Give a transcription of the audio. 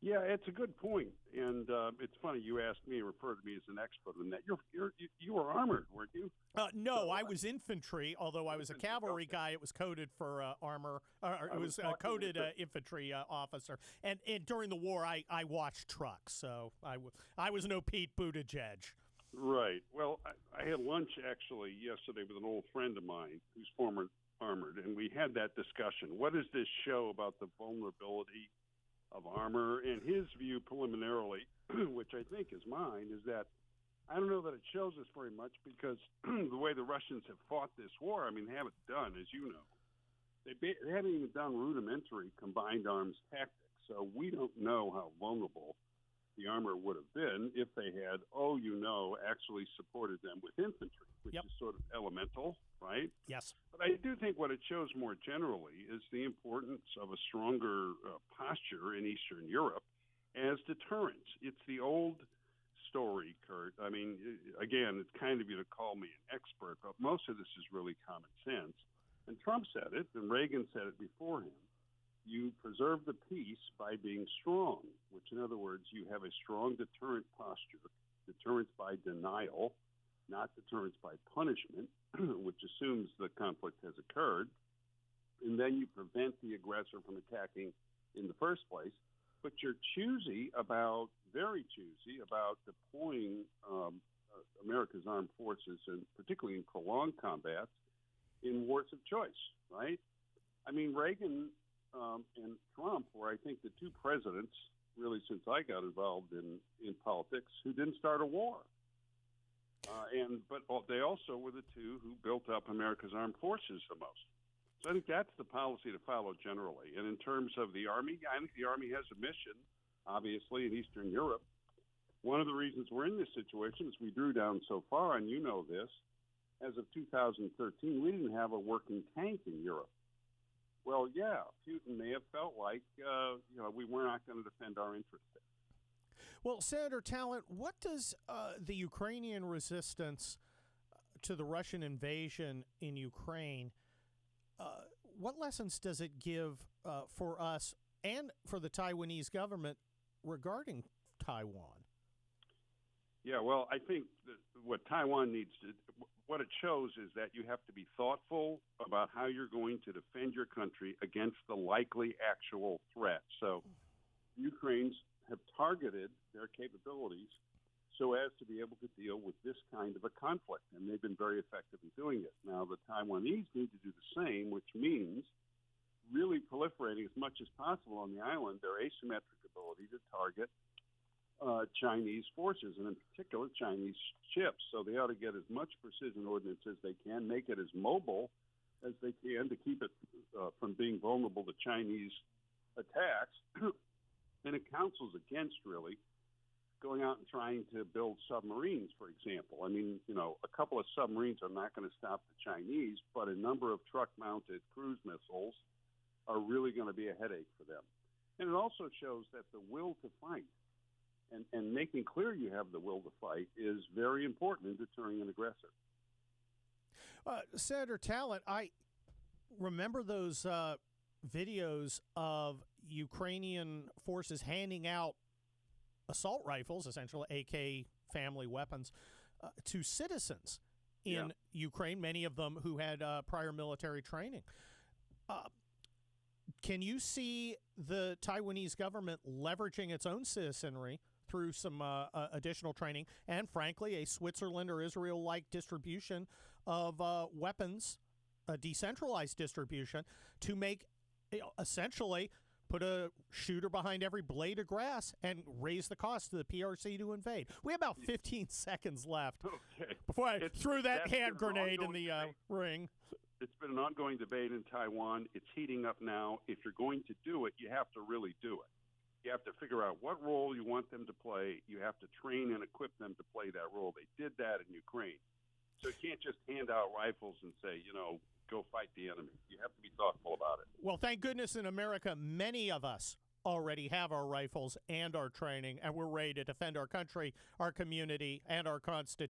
Yeah, it's a good point, and it's funny you asked me and referred to me as an expert in that. You were armored, weren't you? No, I was infantry. Although I was a cavalry guy, it was coded for armor. Or it was coded infantry officer. And during the war, I watched trucks, so I was no Pete Buttigieg. Right. Well, I had lunch actually yesterday with an old friend of mine who's former armored, and we had that discussion. What does this show about the vulnerability of armor? And his view preliminarily, which I think is mine, is that I don't know that it shows us very much because the way the Russians have fought this war, I mean, they haven't done, as you know, they haven't even done rudimentary combined arms tactics. So we don't know how vulnerable the armor would have been if they had, actually supported them with infantry, which is sort of elemental, right? Yes. But I do think what it shows more generally is the importance of a stronger posture in Eastern Europe as deterrence. It's the old story, Kurt. I mean, again, it's kind of you to call me an expert, but most of this is really common sense. And Trump said it, and Reagan said it before him. You preserve the peace by being strong, which, in other words, you have a strong deterrent posture, deterrence by denial, not deterrence by punishment, which assumes the conflict has occurred. And then you prevent the aggressor from attacking in the first place. But you're very choosy about deploying America's armed forces, and particularly in prolonged combats, in wars of choice, right? I mean, Reagan and Trump were, I think, the two presidents, really since I got involved in politics, who didn't start a war. But they also were the two who built up America's armed forces the most. So I think that's the policy to follow generally. And in terms of the Army, I think the Army has a mission, obviously, in Eastern Europe. One of the reasons we're in this situation is we drew down so far, and you know this, as of 2013, we didn't have a working tank in Europe. Well, yeah, Putin may have felt like, we were not going to defend our interests there. Well, Senator Talent, what does the Ukrainian resistance to the Russian invasion in Ukraine, what lessons does it give for us and for the Taiwanese government regarding Taiwan? Yeah, well, I think what Taiwan needs to, what it shows is that you have to be thoughtful about how you're going to defend your country against the likely actual threat. So Ukrainians have targeted their capabilities so as to be able to deal with this kind of a conflict, and they've been very effective in doing it. Now, the Taiwanese need to do the same, which means really proliferating as much as possible on the island their asymmetric ability to target Chinese forces, and in particular Chinese ships. So they ought to get as much precision ordnance as they can, make it as mobile as they can to keep it from being vulnerable to Chinese attacks. And it counsels against, really, going out and trying to build submarines, for example. I mean, a couple of submarines are not going to stop the Chinese, but a number of truck-mounted cruise missiles are really going to be a headache for them. And it also shows that the will to fight and making clear you have the will to fight is very important in deterring an aggressor. Senator Talent, I remember those videos of Ukrainian forces handing out assault rifles, essentially AK family weapons, to citizens in Ukraine, many of them who had prior military training. Can you see the Taiwanese government leveraging its own citizenry through some additional training and, frankly, a Switzerland or Israel-like distribution of weapons, a decentralized distribution, to make essentially put a shooter behind every blade of grass and raise the cost to the PRC to invade? We have about 15 seconds left before I threw that hand grenade in the ring. It's been an ongoing debate in Taiwan. It's heating up now. If you're going to do it, you have to really do it. You have to figure out what role you want them to play. You have to train and equip them to play that role. They did that in Ukraine. So you can't just hand out rifles and say, go fight the enemy. You have to be thoughtful about it. Well, thank goodness in America, many of us already have our rifles and our training, and we're ready to defend our country, our community, and our Constitution.